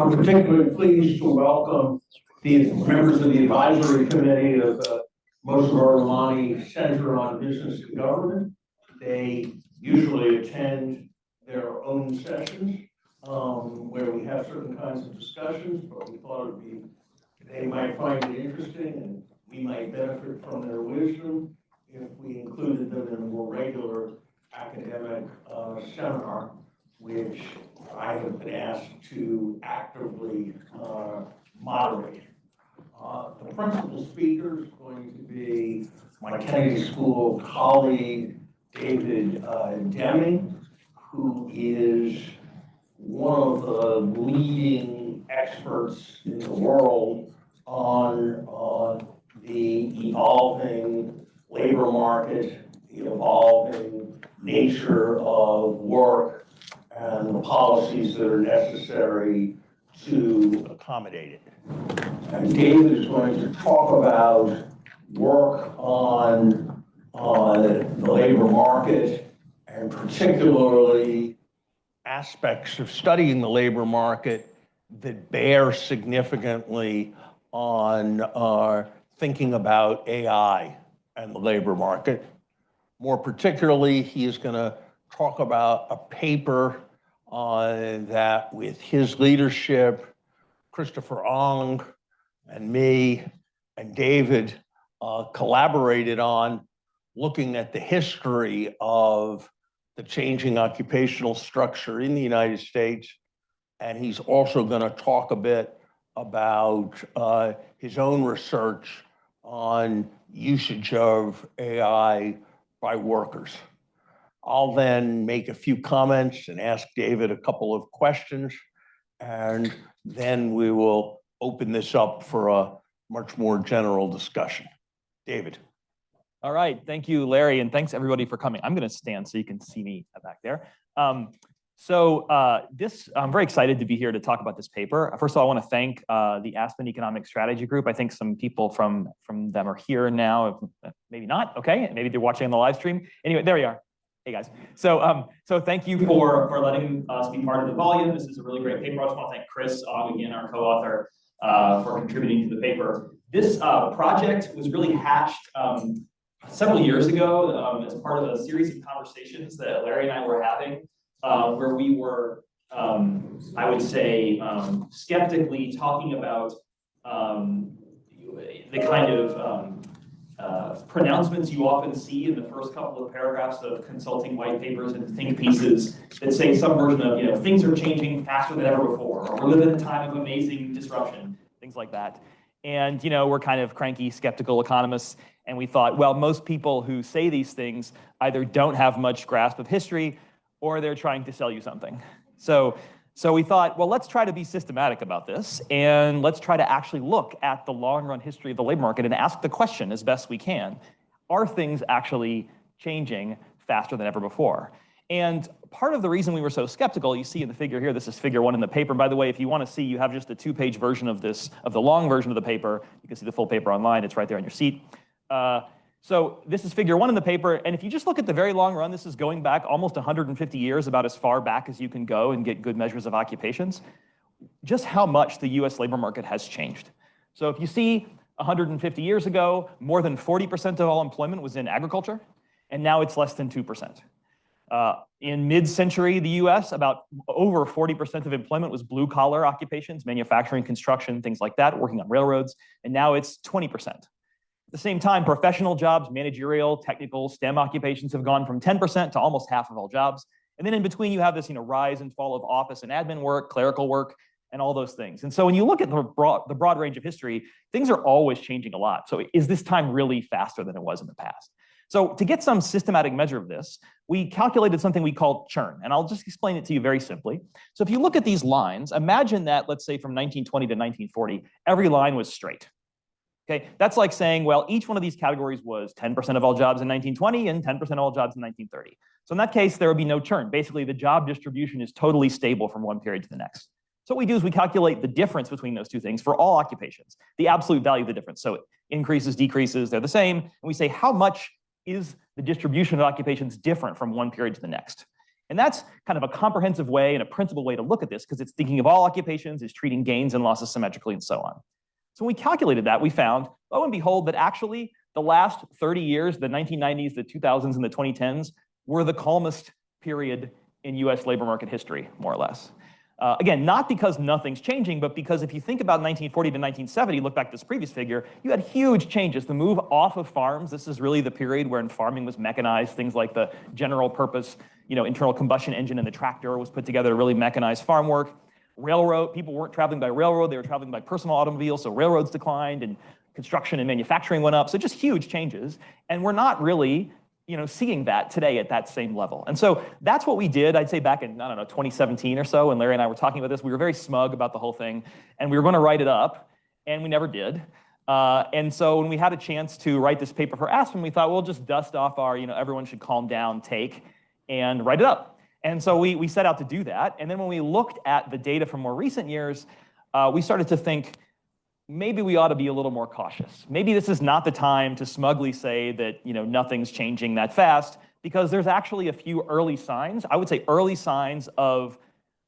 I'm particularly pleased to welcome the members of the advisory committee of the Moshe Center on Business and Government. They usually attend their own sessions where we have certain kinds of discussions, but we thought they might find it interesting and we might benefit from their wisdom if we included them in a more regular academic seminar, which I have been asked to actively moderate. The principal speaker is going to be my Kennedy School colleague, David Deming, who is one of the leading experts in the world on the evolving labor market, the evolving nature of work, and the policies that are necessary to accommodate it. And David is going to talk about work on the labor market, and particularly aspects of studying the labor market that bear significantly on thinking about AI and the labor market. More particularly, he is going to talk about a paper that with his leadership, Christopher Ong and me and David collaborated on, looking at the history of the changing occupational structure in the United States. And he's also going to talk a bit about his own research on usage of AI by workers. I'll then make a few comments and ask David a couple of questions, and then we will open this up for a much more general discussion. David. All right, thank you, Larry, and thanks everybody for coming. I'm going to stand so you can see me back there. I'm very excited to be here to talk about this paper. First of all, I want to thank the Aspen Economic Strategy Group. I think some people from them are here now, maybe not, okay, maybe they're watching on the live stream. Anyway, there you are. Hey guys. So thank you for letting us be part of the volume. This is a really great paper. I just want to thank Chris Ogg, again, our co-author, for contributing to the paper. This project was really hatched several years ago as part of a series of conversations that Larry and I were having, where we were, I would say, skeptically talking about the kind of pronouncements you often see in the first couple of paragraphs of consulting white papers and think pieces that say some version of, things are changing faster than ever before, or we live in a time of amazing disruption, things like that. And, we're kind of cranky, skeptical economists, and we thought, well, most people who say these things either don't have much grasp of history or they're trying to sell you something. So we thought, well, let's try to be systematic about this, and let's try to actually look at the long-run history of the labor market and ask the question as best we can, are things actually changing faster than ever before? And part of the reason we were so skeptical, you see in the figure here, this is figure 1 in the paper. By the way, if you want to see, you have just a 2-page version of this, of the long version of the paper. You can see the full paper online. It's right there on your seat. So this is figure 1 in the paper, and if you just look at the very long run, this is going back almost 150 years, about as far back as you can go and get good measures of occupations, just how much the US labor market has changed. So if you see 150 years ago, more than 40% of all employment was in agriculture, and now it's less than 2%. In mid-century, the US, about over 40% of employment was blue-collar occupations, manufacturing, construction, things like that, working on railroads, and now it's 20%. At the same time, professional jobs, managerial, technical, STEM occupations have gone from 10% to almost half of all jobs. And then in between, you have this rise and fall of office and admin work, clerical work, and all those things. And so when you look at the broad range of history, things are always changing a lot. So is this time really faster than it was in the past? So to get some systematic measure of this, we calculated something we call churn, and I'll just explain it to you very simply. So if you look at these lines, imagine that, let's say from 1920 to 1940, every line was straight. Okay, that's like saying, well, each one of these categories was 10% of all jobs in 1920 and 10% of all jobs in 1930. So in that case, there would be no churn. Basically, the job distribution is totally stable from one period to the next. So what we do is we calculate the difference between those two things for all occupations, the absolute value of the difference. So increases, decreases, they're the same. And we say, how much is the distribution of occupations different from one period to the next? And that's kind of a comprehensive way and a principled way to look at this, because it's thinking of all occupations, is treating gains and losses symmetrically, and so on. So when we calculated that, we found, lo and behold, that actually the last 30 years, the 1990s, the 2000s, and the 2010s, were the calmest period in US labor market history, more or less. Again, not because nothing's changing, but because if you think about 1940 to 1970, look back to this previous figure, you had huge changes. The move off of farms, this is really the period when farming was mechanized, things like the general purpose, internal combustion engine and the tractor was put together to really mechanize farm work. Railroad, people weren't traveling by railroad, they were traveling by personal automobiles, so railroads declined and construction and manufacturing went up, so just huge changes. And we're not really seeing that today at that same level. And so that's what we did, I'd say back in, 2017 or so, when Larry and I were talking about this, we were very smug about the whole thing, and we were gonna write it up, and we never did. And so when we had a chance to write this paper for Aspen, we thought, we'll just dust off our, everyone should calm down take and write it up. And so we set out to do that. And then when we looked at the data from more recent years, we started to think, maybe we ought to be a little more cautious. Maybe this is not the time to smugly say that nothing's changing that fast, because there's actually a few early signs, I would say early signs of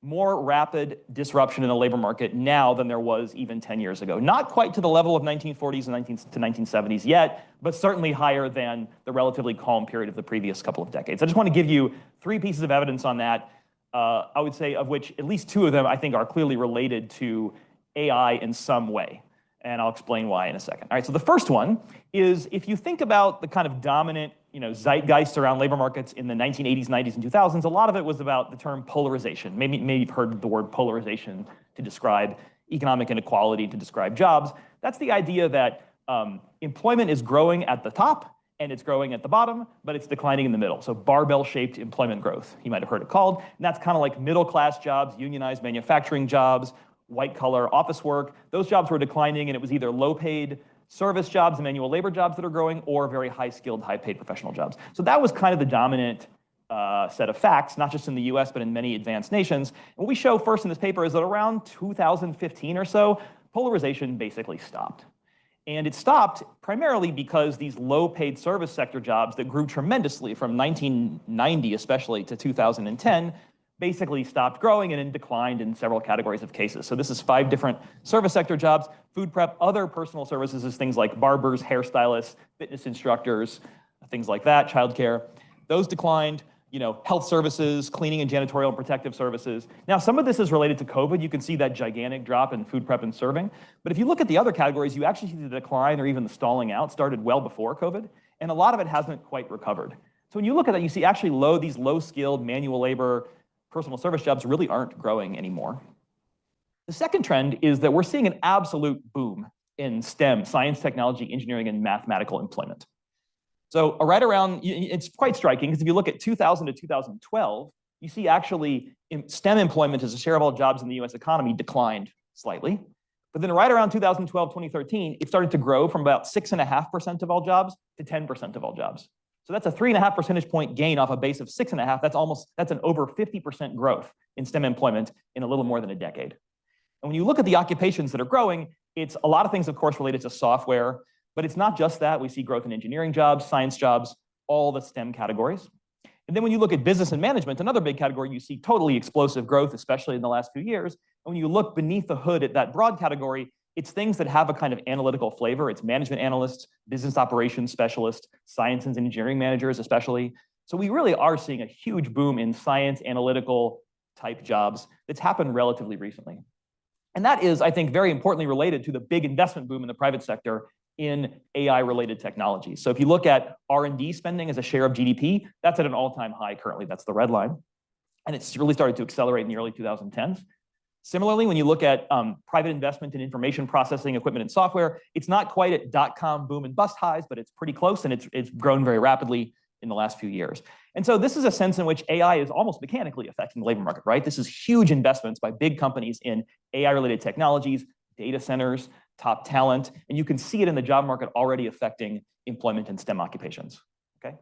more rapid disruption in the labor market now than there was even 10 years ago. Not quite to the level of 1940s and to 1970s yet, but certainly higher than the relatively calm period of the previous couple of decades. I just want to give you 3 pieces of evidence on that, I would say of which at least 2 of them I think are clearly related to AI in some way. And I'll explain why in a second. All right, so the first one is if you think about the kind of dominant zeitgeist around labor markets in the 1980s, 90s, and 2000s, a lot of it was about the term polarization. Maybe you've heard the word polarization to describe economic inequality, to describe jobs. That's the idea that employment is growing at the top and it's growing at the bottom, but it's declining in the middle. So barbell-shaped employment growth, you might have heard it called. And that's kind of like middle-class jobs, unionized manufacturing jobs, white-collar office work. Those jobs were declining, and it was either low-paid service jobs and manual labor jobs that are growing, or very high-skilled, high-paid professional jobs. So that was kind of the dominant set of facts, not just in the US, but in many advanced nations. And what we show first in this paper is that around 2015 or so, polarization basically stopped. And it stopped primarily because these low-paid service sector jobs that grew tremendously from 1990 especially to 2010 basically stopped growing and then declined in several categories of cases. So this is 5 different service sector jobs: food prep, other personal services is things like barbers, hairstylists, fitness instructors, things like that, childcare. Those declined. Health services, cleaning and janitorial and protective services. Now, some of this is related to COVID. You can see that gigantic drop in food prep and serving. But if you look at the other categories, you actually see the decline or even the stalling out started well before COVID, and a lot of it hasn't quite recovered. So when you look at that, you see actually these low-skilled manual labor, personal service jobs really aren't growing anymore. The second trend is that we're seeing an absolute boom in STEM, science, technology, engineering, and mathematical employment. So right around, it's quite striking, because if you look at 2000 to 2012, you see actually STEM employment as a share of all jobs in the US economy declined slightly. But then right around 2012, 2013, it started to grow from about 6.5% of all jobs to 10% of all jobs. So that's a 3.5 percentage point gain off a base of 6.5. That's an over 50% growth in STEM employment in a little more than a decade. And when you look at the occupations that are growing, it's a lot of things, of course, related to software, but it's not just that. We see growth in engineering jobs, science jobs, all the STEM categories. And then when you look at business and management, another big category, you see totally explosive growth, especially in the last few years. And when you look beneath the hood at that broad category, it's things that have a kind of analytical flavor. It's management analysts, business operations specialists, science and engineering managers especially. So we really are seeing a huge boom in science, analytical type jobs that's happened relatively recently. And that is, I think, very importantly related to the big investment boom in the private sector in AI-related technologies. So if you look at R&D spending as a share of GDP, that's at an all-time high currently. That's the red line. And it's really started to accelerate in the early 2010s. Similarly, when you look at private investment in information processing equipment and software, it's not quite at dot-com boom and bust highs, but it's pretty close, and it's grown very rapidly in the last few years. And so this is a sense in which AI is almost mechanically affecting the labor market, right? This is huge investments by big companies in AI-related technologies, data centers, top talent, and you can see it in the job market already affecting employment in STEM occupations, okay?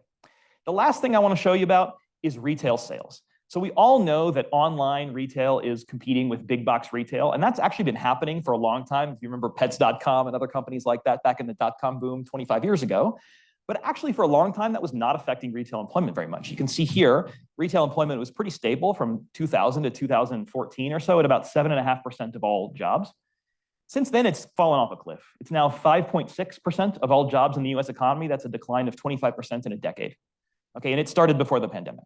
The last thing I want to show you about is retail sales. So we all know that online retail is competing with big box retail, and that's actually been happening for a long time. If you remember Pets.com and other companies like that back in the dot-com boom 25 years ago. But actually, for a long time, that was not affecting retail employment very much. You can see here, retail employment was pretty stable from 2000 to 2014 or so at about 7.5% of all jobs. Since then, it's fallen off a cliff. It's now 5.6% of all jobs in the US economy. That's a decline of 25% in a decade. Okay, and it started before the pandemic.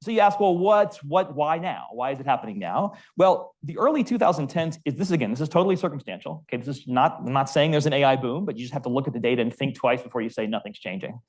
So you ask, well, why now? Why is it happening now? Well, the early 2010s this is totally circumstantial. Okay, this is not, I'm not saying there's an AI boom, but you just have to look at the data and think twice before you say nothing's changing.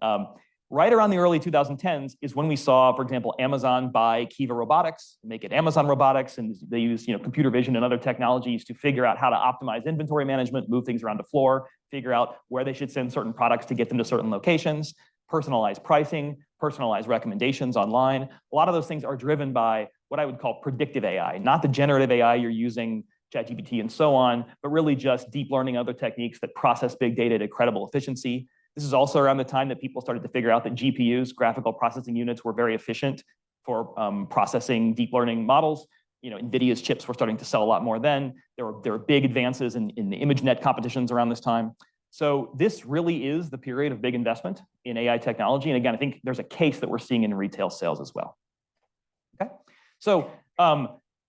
Right around the early 2010s is when we saw, for example, Amazon buy Kiva Robotics, make it Amazon Robotics, and they use computer vision and other technologies to figure out how to optimize inventory management, move things around the floor, figure out where they should send certain products to get them to certain locations, personalized pricing, personalized recommendations online. A lot of those things are driven by what I would call predictive AI, not the generative AI you're using, ChatGPT and so on, but really just deep learning, other techniques that process big data to credible efficiency. This is also around the time that people started to figure out that GPUs, graphical processing units, were very efficient for processing deep learning models. NVIDIA's chips were starting to sell a lot more then. There were big advances in the ImageNet competitions around this time. So this really is the period of big investment in AI technology. And again, I think there's a case that we're seeing in retail sales as well. Okay, so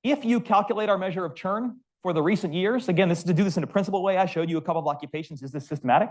if you calculate our measure of churn for the recent years, again, this is to do this in a principled way. I showed you a couple of occupations. Is this systematic?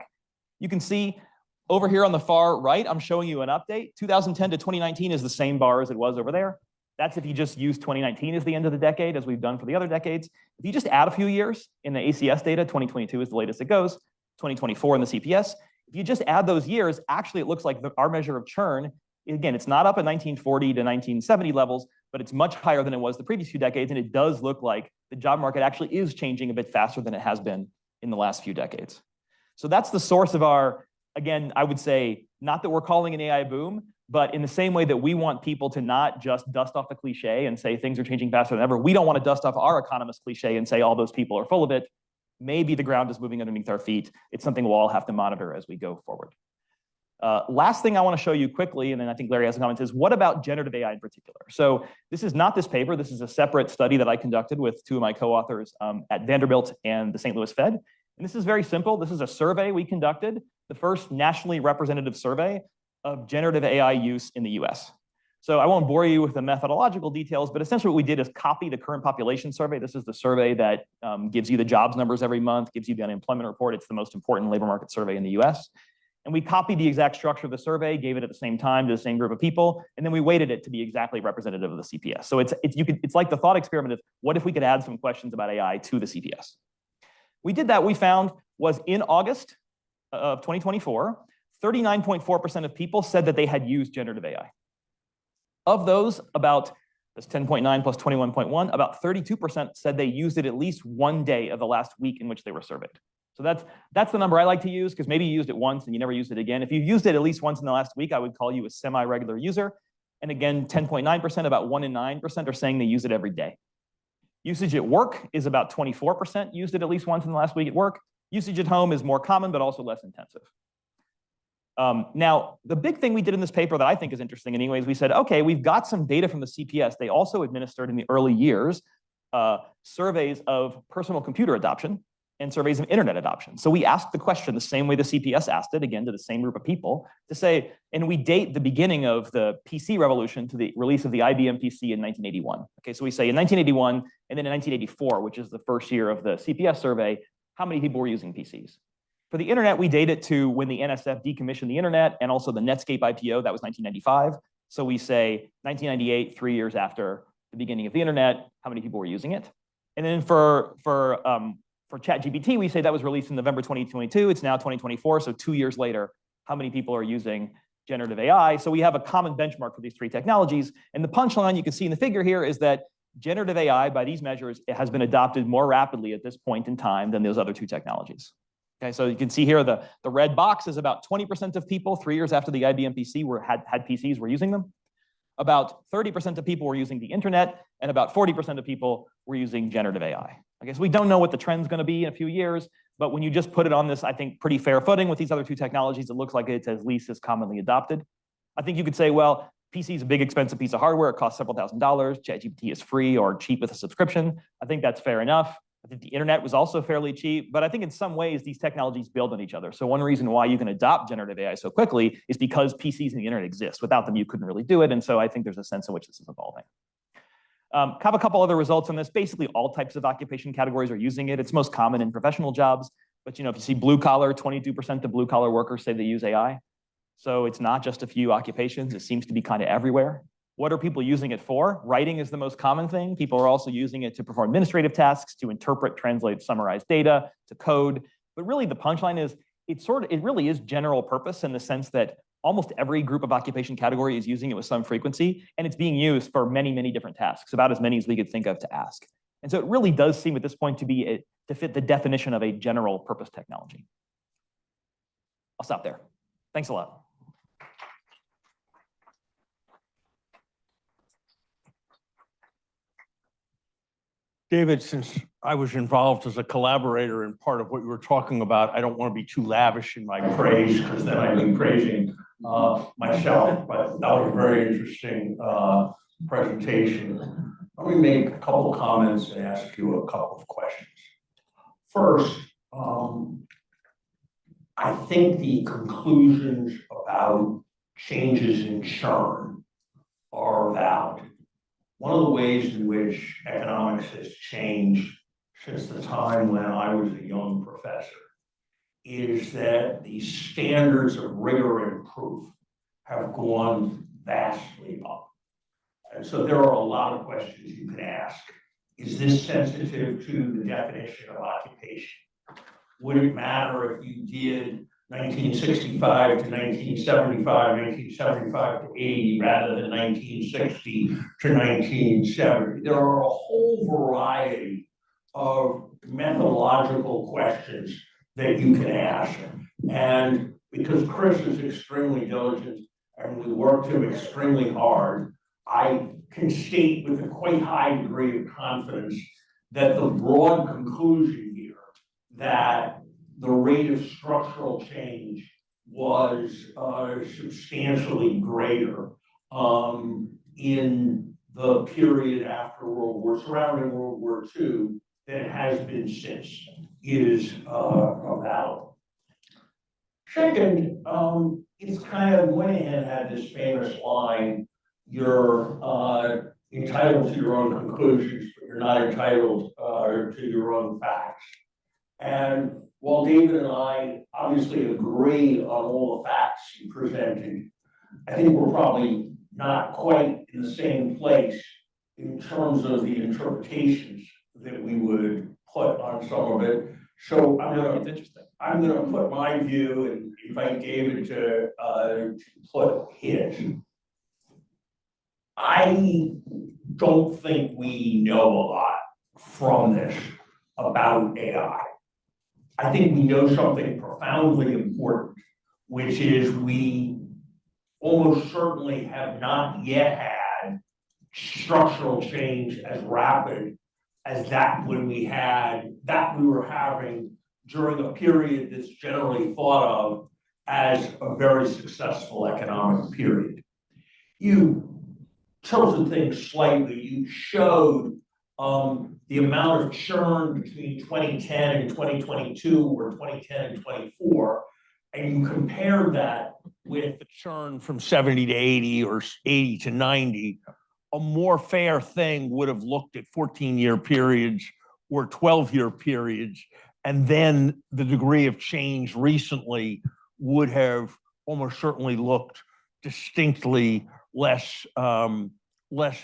You can see over here on the far right, I'm showing you an update. 2010 to 2019 is the same bar as it was over there. That's if you just use 2019 as the end of the decade, as we've done for the other decades. If you just add a few years in the ACS data, 2022 is the latest it goes, 2024 in the CPS. If you just add those years, actually it looks like our measure of churn, again, it's not up at 1940 to 1970 levels, but it's much higher than it was the previous few decades. And it does look like the job market actually is changing a bit faster than it has been in the last few decades. So that's the source of our, again, I would say, not that we're calling an AI boom, but in the same way that we want people to not just dust off the cliche and say things are changing faster than ever, we don't want to dust off our economist cliche and say all those people are full of it. Maybe the ground is moving underneath our feet. It's something we'll all have to monitor as we go forward. Last thing I want to show you quickly, and then I think Larry has a comment, is what about generative AI in particular? So this is not this paper. This is a separate study that I conducted with two of my co-authors at Vanderbilt and the St. Louis Fed. And this is very simple. This is a survey we conducted, the first nationally representative survey of generative AI use in the US. So I won't bore you with the methodological details, but essentially what we did is copy the current population survey. This is the survey that gives you the jobs numbers every month, gives you the unemployment report. It's the most important labor market survey in the US. And we copied the exact structure of the survey, gave it at the same time to the same group of people, and then we weighted it to be exactly representative of the CPS. So it's like the thought experiment of what if we could add some questions about AI to the CPS? We did that. We found was in August of 2024, 39.4% of people said that they had used generative AI. Of those, that's 10.9 plus 21.1, about 32% said they used it at least one day of the last week in which they were surveyed. So that's the number I like to use, because maybe you used it once and you never used it again. If you used it at least once in the last week, I would call you a semi-regular user. And again, 10.9%, about 1 in 9% are saying they use it every day. Usage at work is about 24% used it at least once in the last week at work. Usage at home is more common, but also less intensive. Now, the big thing we did in this paper that I think is interesting anyways, we said, okay, we've got some data from the CPS. They also administered in the early years surveys of personal computer adoption and surveys of internet adoption. So we asked the question the same way the CPS asked it, again, to the same group of people, to say, and we date the beginning of the PC revolution to the release of the IBM PC in 1981. Okay, so we say in 1981, and then in 1984, which is the first year of the CPS survey, how many people were using PCs? For the internet, we date it to when the NSF decommissioned the internet and also the Netscape IPO, that was 1995. So we say 1998, 3 years after the beginning of the internet, how many people were using it? And then for ChatGPT, we say that was released in November 2022. It's now 2024, so 2 years later, how many people are using generative AI? So we have a common benchmark for these three technologies. And the punchline you can see in the figure here is that generative AI, by these measures, it has been adopted more rapidly at this point in time than those other two technologies. Okay, so you can see here the red box is about 20% of people 3 years after the IBM PC had PCs were using them. About 30% of people were using the internet, and about 40% of people were using generative AI. I guess we don't know what the trend's going to be in a few years, but when you just put it on this, I think, pretty fair footing with these other two technologies, it looks like it's at least as commonly adopted. I think you could say, well, PC is a big, expensive piece of hardware. It costs several $1,000s. ChatGPT is free or cheap with a subscription. I think that's fair enough. I think the internet was also fairly cheap, but I think in some ways these technologies build on each other. So one reason why you can adopt generative AI so quickly is because PCs and the internet exist. Without them, you couldn't really do it. And so I think there's a sense in which this is evolving. Have a couple other results on this. Basically, all types of occupation categories are using it. It's most common in professional jobs. But if you see blue collar, 22% of blue collar workers say they use AI. So it's not just a few occupations. It seems to be kind of everywhere. What are people using it for? Writing is the most common thing. People are also using it to perform administrative tasks, to interpret, translate, summarize data, to code. But really the punchline is it really is general purpose in the sense that almost every group of occupation category is using it with some frequency, and it's being used for many, many different tasks, about as many as we could think of to ask. And so it really does seem at this point to fit the definition of a general purpose technology. I'll stop there. Thanks a lot. David, since I was involved as a collaborator in part of what you were talking about, I don't want to be too lavish in my praise, because then I'd be praising myself, but that was a very interesting presentation. Let me make a couple of comments and ask you a couple of questions. First, I think the conclusions about changes in churn are valid. One of the ways in which economics has changed since the time when I was a young professor is that the standards of rigor and proof have gone vastly up. And so there are a lot of questions you can ask. Is this sensitive to the definition of occupation? Would it matter if you did 1965 to 1975, 1975 to 80, rather than 1960 to 1970? There are a whole variety of methodological questions that you can ask. And because Chris is extremely diligent and we worked him extremely hard, I can state with a quite high degree of confidence that the broad conclusion here that the rate of structural change was substantially greater in the period after surrounding World War II than it has been since is valid. Second, it's kind of, Moynihan had this famous line, you're entitled to your own conclusions, but you're not entitled to your own facts. And while David and I obviously agree on all the facts he presented, I think we're probably not quite in the same place in terms of the interpretations that we would put on some of it. So I'm gonna put my view and invite David to put his. I don't think we know a lot from this about AI. I think we know something profoundly important, which is we almost certainly have not yet had structural change as rapid as that we were having during a period that's generally thought of as a very successful economic period. You tilted things slightly. You showed the amount of churn between 2010 and 2022 or 2010 and 24, and you compared that with the churn from 70 to 80 or 80 to 90, a more fair thing would have looked at 14-year periods or 12-year periods, and then the degree of change recently would have almost certainly looked distinctly less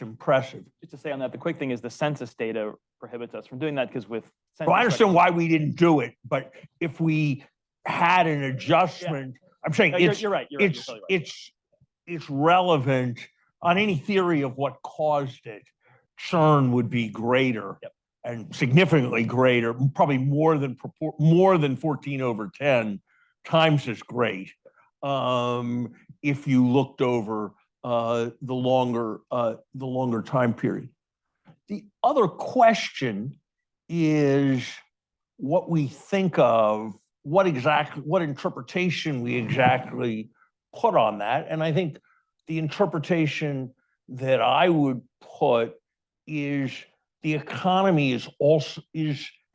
impressive. Just to say on that, the quick thing is the census data prohibits us from doing that because with census. Well, I understand why we didn't do it, but if we had an adjustment, I'm saying you're right. It's relevant on any theory of what caused it. Churn would be greater. Yep. And significantly greater, probably more than 14/10 times as great. If you looked over the longer time period. The other question is what we think of, what interpretation we exactly put on that. And I think the interpretation that I would put is the economy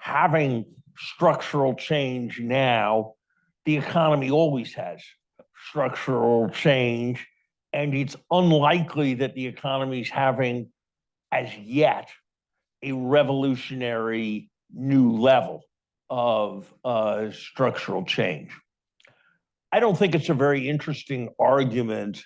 having structural change now. The economy always has structural change, and it's unlikely that the economy is having as yet a revolutionary new level of structural change. I don't think it's a very interesting argument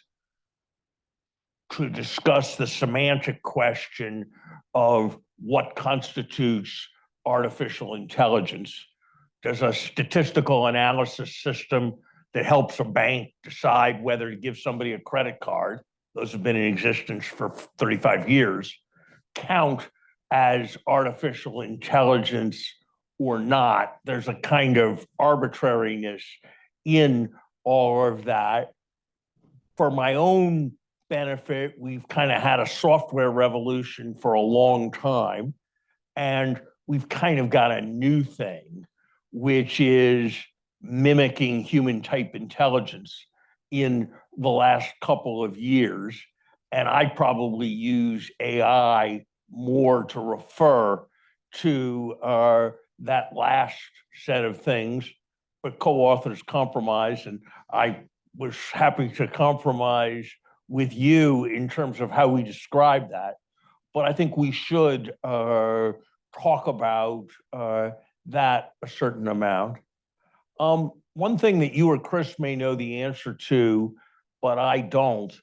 to discuss the semantic question of what constitutes artificial intelligence. There's a statistical analysis system that helps a bank decide whether to give somebody a credit card. Those have been in existence for 35 years, count as artificial intelligence or not. There's a kind of arbitrariness in all of that. For my own benefit, we've kind of had a software revolution for a long time, and we've kind of got a new thing, which is mimicking human type intelligence in the last couple of years. And I probably use AI more to refer to that last set of things, but co-authors compromise, and I was happy to compromise with you in terms of how we describe that. But I think we should talk about that a certain amount. One thing that you or Chris may know the answer to, but I don't,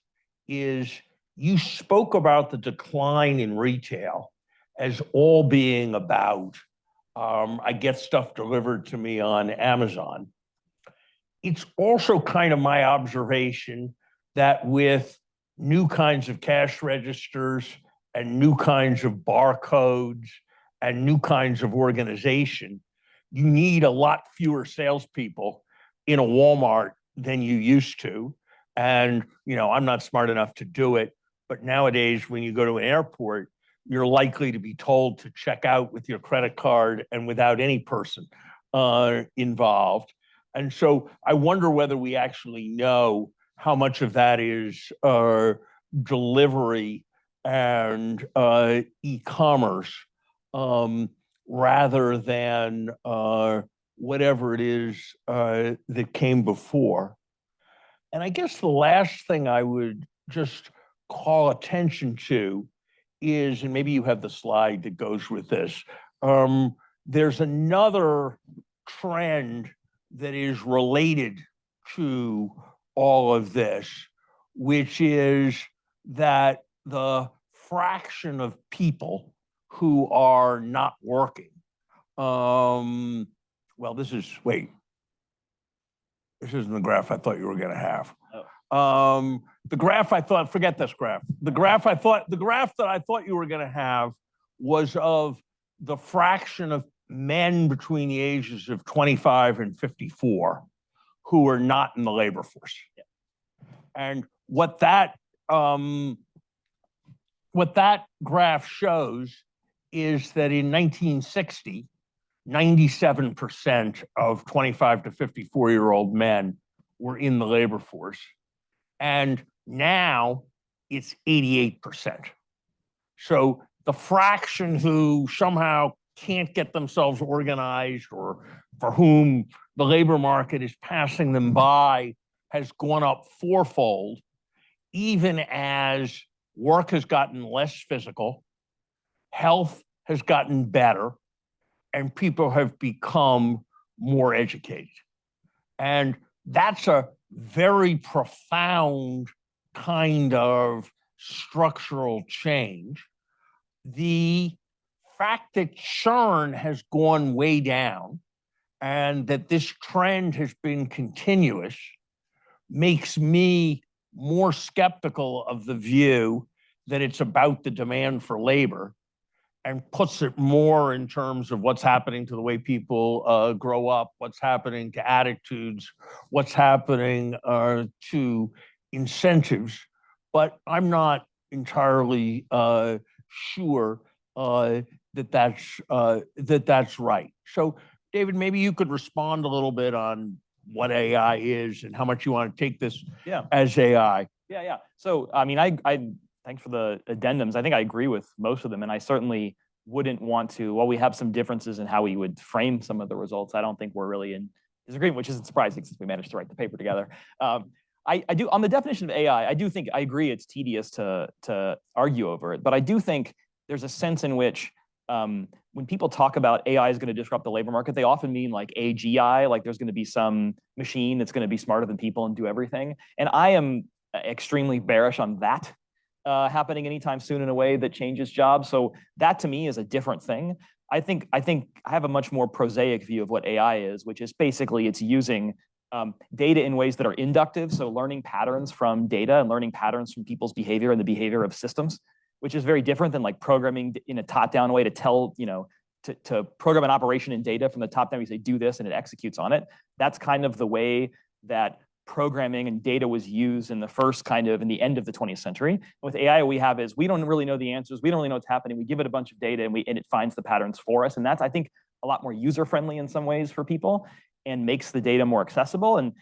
is you spoke about the decline in retail as all being about, I get stuff delivered to me on Amazon. It's also kind of my observation that with new kinds of cash registers and new kinds of barcodes and new kinds of organization, you need a lot fewer salespeople in a Walmart than you used to. And, I'm not smart enough to do it, but nowadays when you go to an airport, you're likely to be told to check out with your credit card and without any person involved. And so I wonder whether we actually know how much of that is delivery and e-commerce rather than whatever it is that came before. And I guess the last thing I would just call attention to is, and maybe you have the slide that goes with this, there's another trend that is related to all of this, which is that the fraction of people who are not working, this isn't the graph I thought you were going to have. The graph I thought, forget this graph. The graph that I thought you were going to have was of the fraction of men between the ages of 25 and 54 who are not in the labor force. Yeah. And what that graph shows is that in 1960, 97% of 25 to 54-year-old men were in the labor force. And now it's 88%. So the fraction who somehow can't get themselves organized or for whom the labor market is passing them by has gone up fourfold, even as work has gotten less physical, health has gotten better, and people have become more educated. And that's a very profound kind of structural change. The fact that churn has gone way down and that this trend has been continuous makes me more skeptical of the view that it's about the demand for labor and puts it more in terms of what's happening to the way people grow up, what's happening to attitudes, what's happening to incentives. But I'm not entirely sure that that's right. So, David, maybe you could respond a little bit on what AI is and how much you want to take this as AI. Yeah. So, I mean, I thanks for the addendums. I think I agree with most of them, and I certainly wouldn't want to, while we have some differences in how we would frame some of the results, I don't think we're really in disagreement, which isn't surprising since we managed to write the paper together. I do, on the definition of AI, I do think, I agree it's tedious to argue over it, but I do think there's a sense in which when people talk about AI is going to disrupt the labor market, they often mean like AGI, like there's going to be some machine that's going to be smarter than people and do everything. And I am extremely bearish on that happening anytime soon in a way that changes jobs. So that to me is a different thing. I think I have a much more prosaic view of what AI is, which is basically it's using data in ways that are inductive, so learning patterns from data and learning patterns from people's behavior and the behavior of systems, which is very different than like programming in a top-down way to tell, to program an operation in data from the top down. You say do this and it executes on it. That's kind of the way that programming and data was used in the in the end of the 20th century. With AI, what we have is we don't really know the answers. We don't really know what's happening. We give it a bunch of data and it finds the patterns for us. And that's, I think, a lot more user-friendly in some ways for people and makes the data more accessible. And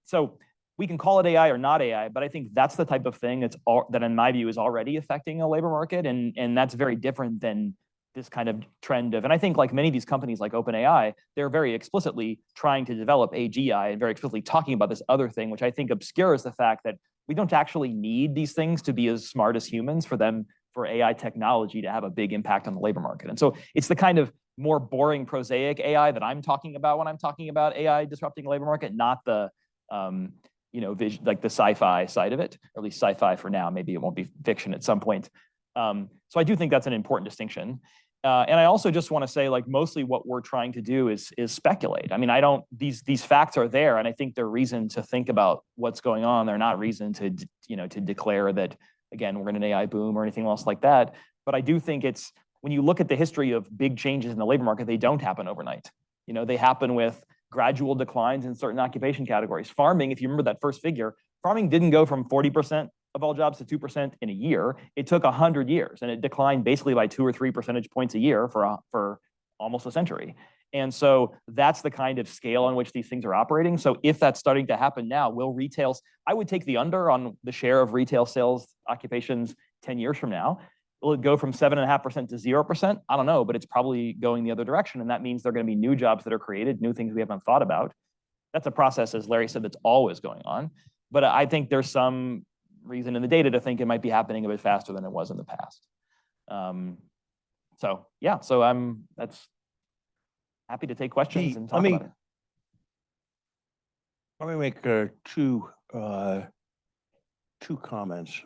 so we can call it AI or not AI, but I think that's the type of thing that in my view is already affecting a labor market. And that's very different than this kind of trend of, and I think like many of these companies like OpenAI, they're very explicitly trying to develop AGI and very explicitly talking about this other thing, which I think obscures the fact that we don't actually need these things to be as smart as humans for AI technology to have a big impact on the labor market. And so it's the kind of more boring, prosaic AI that I'm talking about when I'm talking about AI disrupting the labor market, not the like the sci-fi side of it, or at least sci-fi for now. Maybe it won't be fiction at some point. So I do think that's an important distinction. And I also just want to say, like, mostly what we're trying to do is speculate. I mean, these facts are there, and I think they're reason to think about what's going on. They're not reason to declare that, again, we're in an AI boom or anything else like that. But I do think it's, when you look at the history of big changes in the labor market, they don't happen overnight. They happen with gradual declines in certain occupation categories. Farming, if you remember that first figure, farming didn't go from 40% of all jobs to 2% in a year. It took 100 years, and it declined basically by 2 or 3 percentage points a year for almost a century. And so that's the kind of scale on which these things are operating. So if that's starting to happen now, I would take the under on the share of retail sales occupations 10 years from now. Will it go from 7.5% to 0%? I don't know, but it's probably going the other direction. And that means there are going to be new jobs that are created, new things we haven't thought about. That's a process, as Larry said, that's always going on. But I think there's some reason in the data to think it might be happening a bit faster than it was in the past. So I'm happy to take questions and talk about it. Let me make two comments.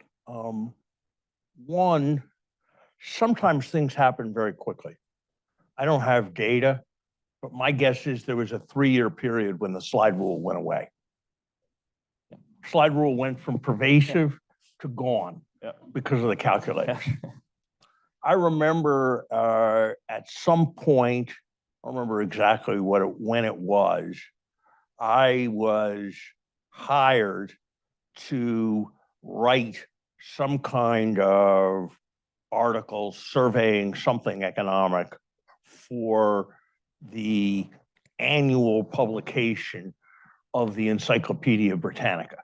One, sometimes things happen very quickly. I don't have data, but my guess is there was a 3-year period when the slide rule went away. Slide rule went from pervasive to gone because of the calculators. I remember at some point, I don't remember exactly when it was, I was hired to write some kind of article surveying something economic for the annual publication of the Encyclopedia Britannica.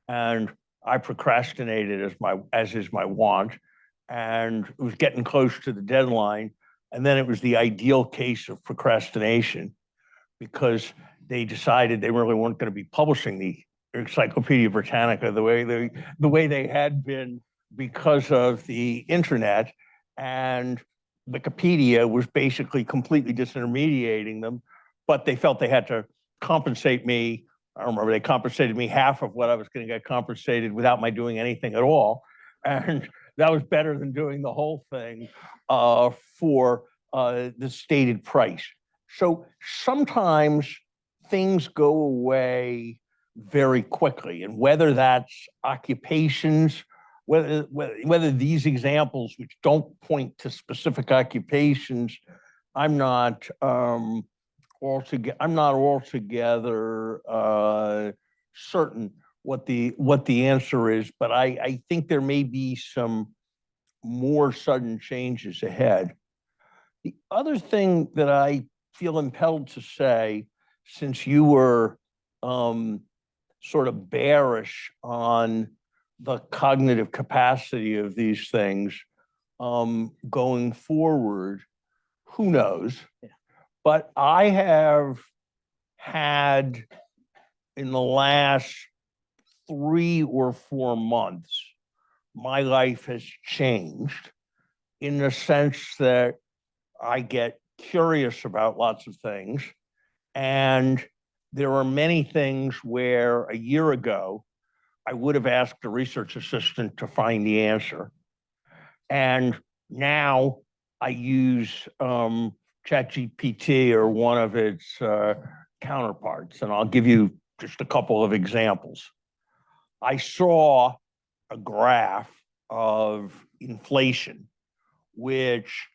And I procrastinated as is my wont, and it was getting close to the deadline. And then it was the ideal case of procrastination because they decided they really weren't going to be publishing the Encyclopedia Britannica the way they had been because of the internet, and Wikipedia was basically completely disintermediating them. But they felt they had to compensate me. I don't remember, they compensated me half of what I was going to get compensated without my doing anything at all. And that was better than doing the whole thing for the stated price. So sometimes things go away very quickly, and whether that's occupations, whether these examples, which don't point to specific occupations, I'm not altogether certain what the answer is, but I think there may be some more sudden changes ahead. The other thing that I feel impelled to say, since you were sort of bearish on the cognitive capacity of these things, going forward, who knows? Yeah. But I have had in the last 3 or 4 months, my life has changed in the sense that I get curious about lots of things. And there are many things where a year ago, I would have asked a research assistant to find the answer. And now I use ChatGPT or one of its counterparts. And I'll give you just a couple of examples. I saw a graph of inflation, which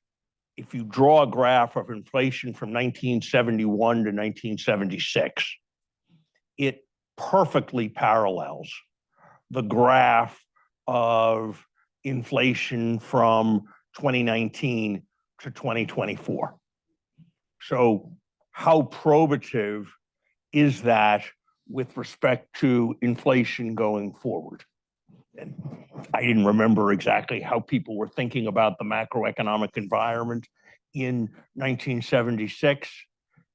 if you draw a graph of inflation from 1971 to 1976, it perfectly parallels the graph of inflation from 2019 to 2024. So how probative is that with respect to inflation going forward? And I didn't remember exactly how people were thinking about the macroeconomic environment in 1976.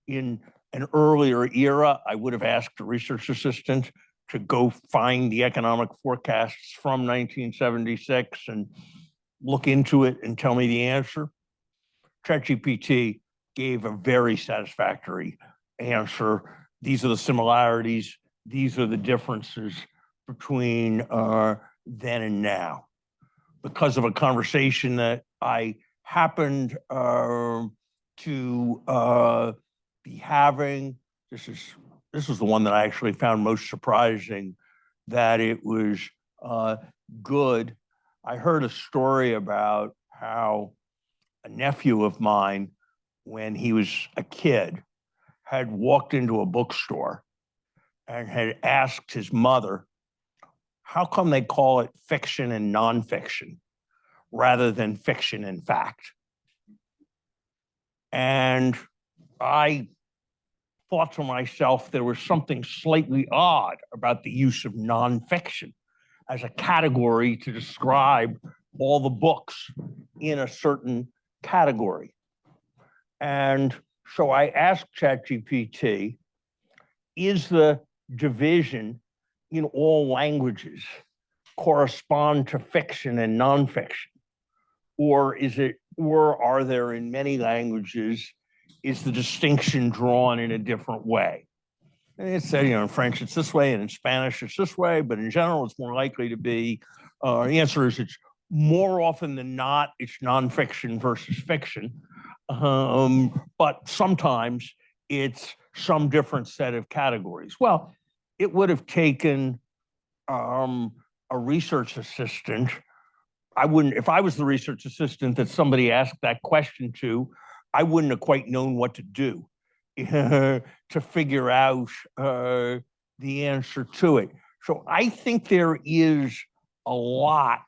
In an earlier era, I would have asked a research assistant to go find the economic forecasts from 1976 and look into it and tell me the answer. ChatGPT gave a very satisfactory answer. These are the similarities. These are the differences between then and now. Because of a conversation that I happened to be having, this is the one that I actually found most surprising, that it was good. I heard a story about how a nephew of mine, when he was a kid, had walked into a bookstore and had asked his mother, how come they call it fiction and nonfiction rather than fiction and fact? And I thought to myself, there was something slightly odd about the use of nonfiction as a category to describe all the books in a certain category. And so I asked ChatGPT, is the division in all languages correspond to fiction and nonfiction? Or are there in many languages, is the distinction drawn in a different way? And it said, in French it's this way, and in Spanish it's this way, but in general it's more likely to be, the answer is it's more often than not, it's nonfiction versus fiction. But sometimes it's some different set of categories. Well, it would have taken a research assistant. If I was the research assistant that somebody asked that question to, I wouldn't have quite known what to do to figure out the answer to it. So I think there is a lot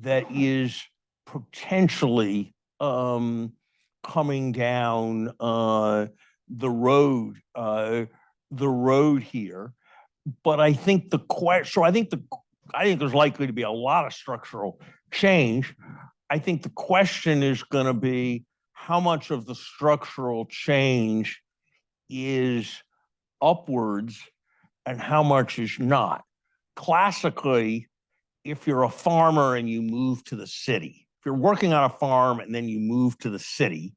that is potentially coming down the road here. But I think I think there's likely to be a lot of structural change. I think the question is going to be how much of the structural change is upwards and how much is not. Classically, if you're a farmer and you move to the city, if you're working on a farm and then you move to the city,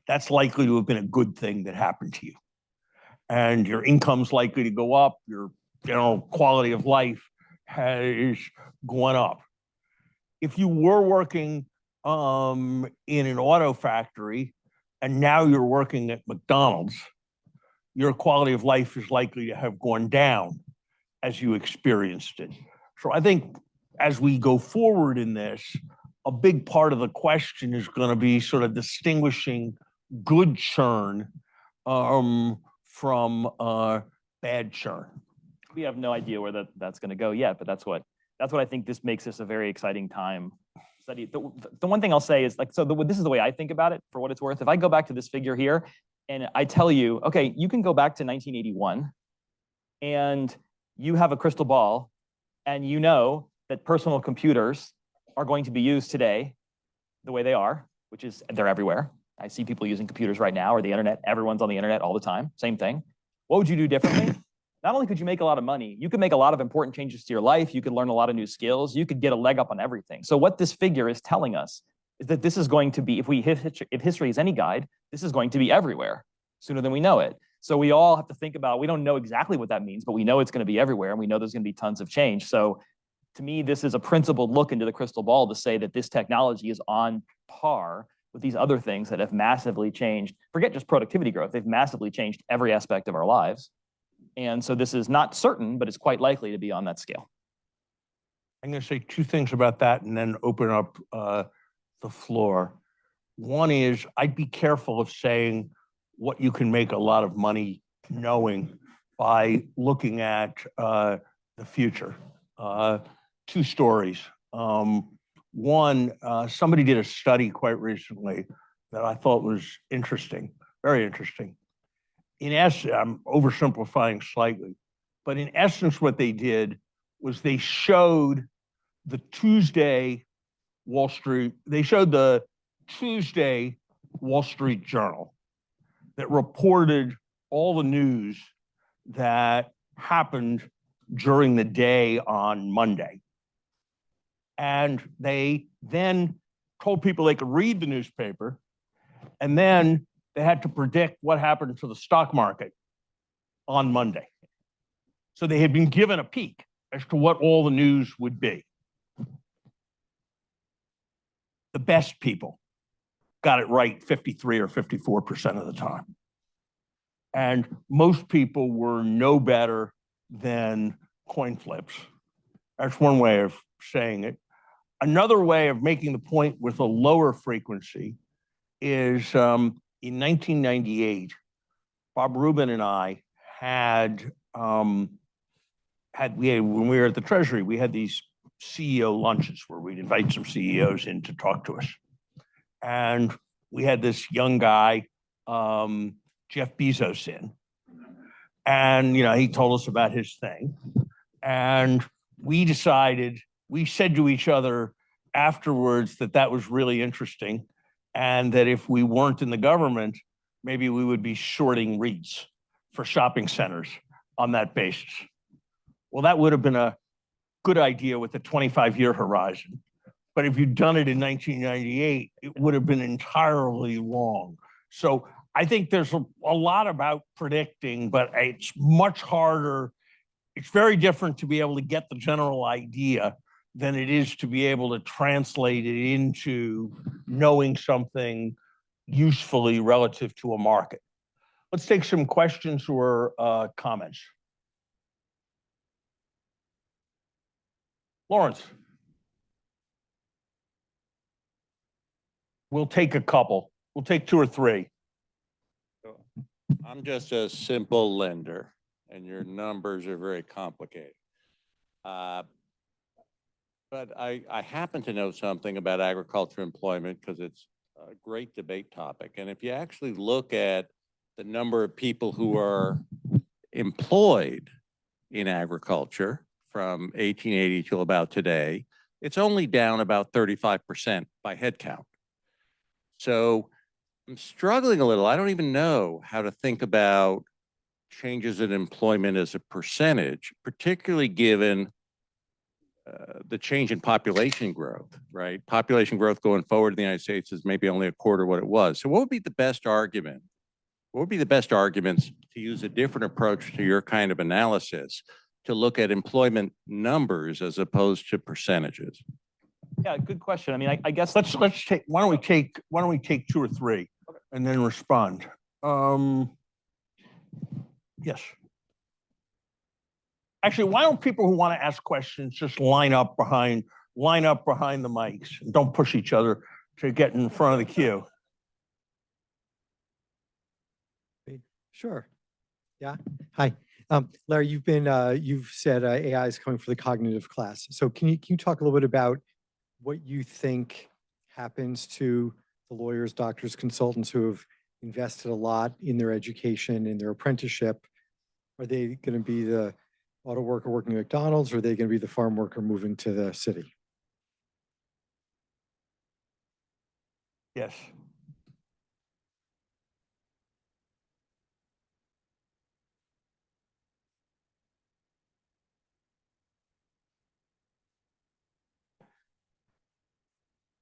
that's likely to have been a good thing that happened to you. And your income's likely to go up, your general quality of life has gone up. If you were working in an auto factory and now you're working at McDonald's, your quality of life is likely to have gone down as you experienced it. So I think as we go forward in this, a big part of the question is going to be sort of distinguishing good churn from bad churn. We have no idea where that's going to go yet, but that's what I think this makes this a very exciting time study. The one thing I'll say is this is the way I think about it, for what it's worth. If I go back to this figure here and I tell you, okay, you can go back to 1981 and you have a crystal ball and you know that personal computers are going to be used today the way they are, which is they're everywhere. I see people using computers right now or the internet. Everyone's on the internet all the time. Same thing. What would you do differently? Not only could you make a lot of money, you could make a lot of important changes to your life. You could learn a lot of new skills. You could get a leg up on everything. So what this figure is telling us is that this is going to be, if history is any guide, this is going to be everywhere sooner than we know it. So we all have to think about, we don't know exactly what that means, but we know it's going to be everywhere, and we know there's going to be tons of change. So to me, this is a principled look into the crystal ball to say that this technology is on par with these other things that have massively changed. Forget just productivity growth. They've massively changed every aspect of our lives. And so this is not certain, but it's quite likely to be on that scale. I'm going to say two things about that and then open up the floor. One is I'd be careful of saying what you can make a lot of money knowing by looking at the future. Two stories. One, somebody did a study quite recently that I thought was interesting, very interesting. In essence, I'm oversimplifying slightly, but in essence, what they did was they showed the Tuesday Wall Street Journal that reported all the news that happened during the day on Monday. And they then told people they could read the newspaper, and then they had to predict what happened to the stock market on Monday. So they had been given a peek as to what all the news would be. The best people got it right 53 or 54% of the time. And most people were no better than coin flips. That's one way of saying it. Another way of making the point with a lower frequency is in 1998, Bob Rubin and I had when we were at the Treasury, we had these CEO lunches where we'd invite some CEOs in to talk to us. And we had this young guy, Jeff Bezos, in. And, he told us about his thing. And we said to each other afterwards that was really interesting. And that if we weren't in the government, maybe we would be shorting REITs for shopping centers on that basis. Well, that would have been a good idea with a 25-year horizon. But if you'd done it in 1998, it would have been entirely wrong. So I think there's a lot about predicting, but it's much harder. It's very different to be able to get the general idea than it is to be able to translate it into knowing something usefully relative to a market. Let's take some questions or comments. Lawrence. We'll take a couple. We'll take two or three. I'm just a simple lender, and your numbers are very complicated. But I happen to know something about agriculture employment because it's a great debate topic. And if you actually look at the number of people who are employed in agriculture from 1880 till about today, it's only down about 35% by headcount. So I'm struggling a little. I don't even know how to think about changes in employment as a percentage, particularly given the change in population growth, right? Population growth going forward in the United States is maybe only a quarter what it was. So what would be the best argument? What would be the best arguments to use a different approach to your kind of analysis to look at employment numbers as opposed to percentages? Yeah, good question. I mean, I guess let's take. Why don't we take two or three, okay, and then respond? Yes. Actually, why don't people who want to ask questions just line up behind the mics and don't push each other to get in front of the queue? Sure. Yeah. Hi, Larry. You've said AI is coming for the cognitive class. So can you talk a little bit about what you think happens to the lawyers, doctors, consultants who have invested a lot in their education, in their apprenticeship? Are they going to be the auto worker working at McDonald's, or are they going to be the farm worker moving to the city? Yes.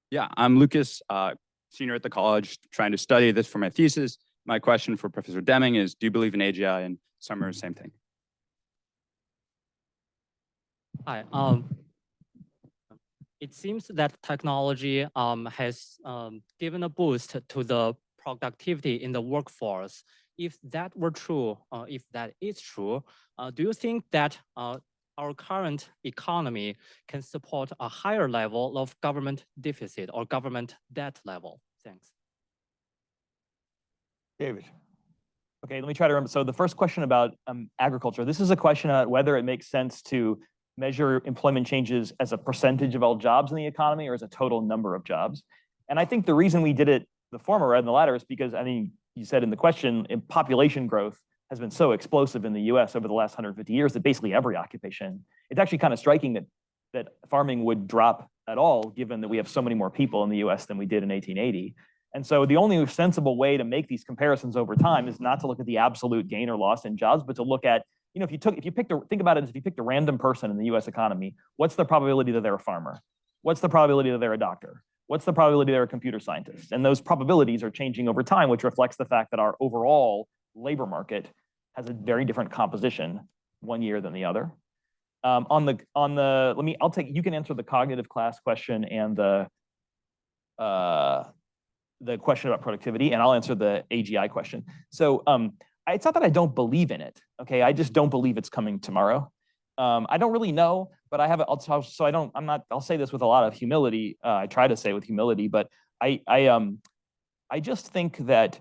Yeah, I'm Lucas, senior at the college, trying to study this for my thesis. My question for Professor Deming is, do you believe in AGI? And Summer, same thing. Hi. It seems that technology has given a boost to the productivity in the workforce. If that were true, if that is true, do you think that our current economy can support a higher level of government deficit or government debt level? Thanks. David. Okay, let me try to remember. So the first question about agriculture, this is a question about whether it makes sense to measure employment changes as a percentage of all jobs in the economy or as a total number of jobs. And I think the reason we did it the former rather than the latter is because, I mean, you said in the question, population growth has been so explosive in the US over the last 150 years that basically every occupation, it's actually kind of striking that farming would drop at all, given that we have so many more people in the US than we did in 1880. And so the only sensible way to make these comparisons over time is not to look at the absolute gain or loss in jobs, but to look at, if you think about it as if you picked a random person in the US economy, what's the probability that they're a farmer? What's the probability that they're a doctor? What's the probability they're a computer scientist? And those probabilities are changing over time, which reflects the fact that our overall labor market has a very different composition one year than the other. You can answer the cognitive class question and the question about productivity, and I'll answer the AGI question. So it's not that I don't believe in it, okay? I just don't believe it's coming tomorrow. I don't really know, but I'll say this with a lot of humility. I try to say with humility, but I just think that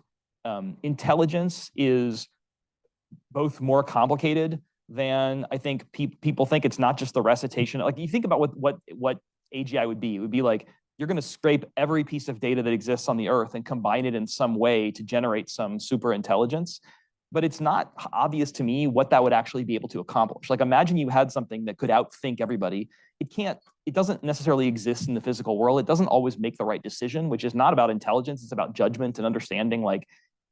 intelligence is both more complicated than I think people think. It's not just the recitation. Like, you think about what AGI would be. It would be like, you're going to scrape every piece of data that exists on the earth and combine it in some way to generate some super intelligence. But it's not obvious to me what that would actually be able to accomplish. Like, imagine you had something that could outthink everybody. It doesn't necessarily exist in the physical world. It doesn't always make the right decision, which is not about intelligence. It's about judgment and understanding. Like,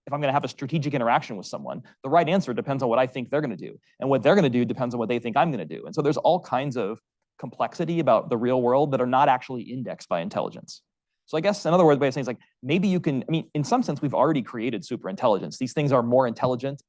if I'm going to have a strategic interaction with someone, the right answer depends on what I think they're going to do. And what they're going to do depends on what they think I'm going to do. And so there's all kinds of complexity about the real world that are not actually indexed by intelligence. So I guess another way of saying is, like, maybe you can, I mean, in some sense, we've already created super intelligence. These things are more intelligent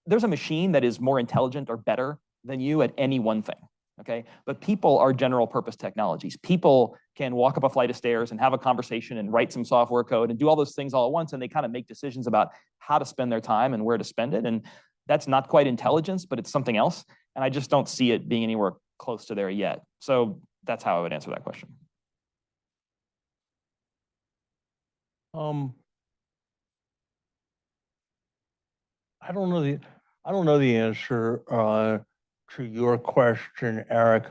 there's a machine that is more intelligent or better than you at any one thing, okay? But people are general purpose technologies. People can walk up a flight of stairs and have a conversation and write some software code and do all those things all at once, and they kind of make decisions about how to spend their time and where to spend it. And that's not quite intelligence, but it's something else. And I just don't see it being anywhere close to there yet. So that's how I would answer that question. I don't know the answer to your question, Eric.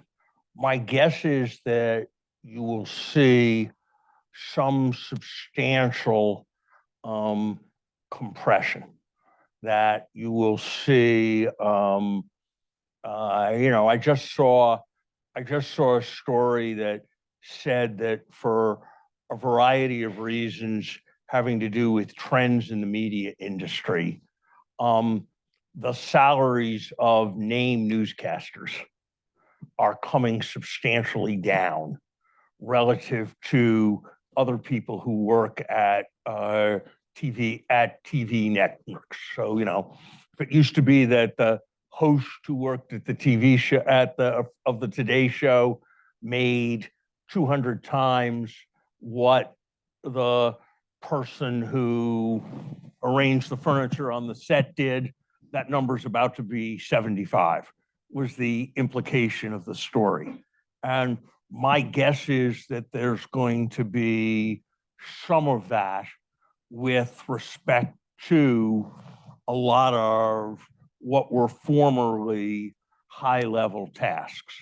My guess is that you will see some substantial compression. That you will see. I just saw a story that said that for a variety of reasons having to do with trends in the media industry, the salaries of named newscasters are coming substantially down relative to other people who work at TV networks. So, if it used to be that the host who worked at the TV show of the Today Show made 200 times what the person who arranged the furniture on the set did, that number's about to be 75, was the implication of the story. And my guess is that there's going to be some of that with respect to a lot of what were formerly high-level tasks.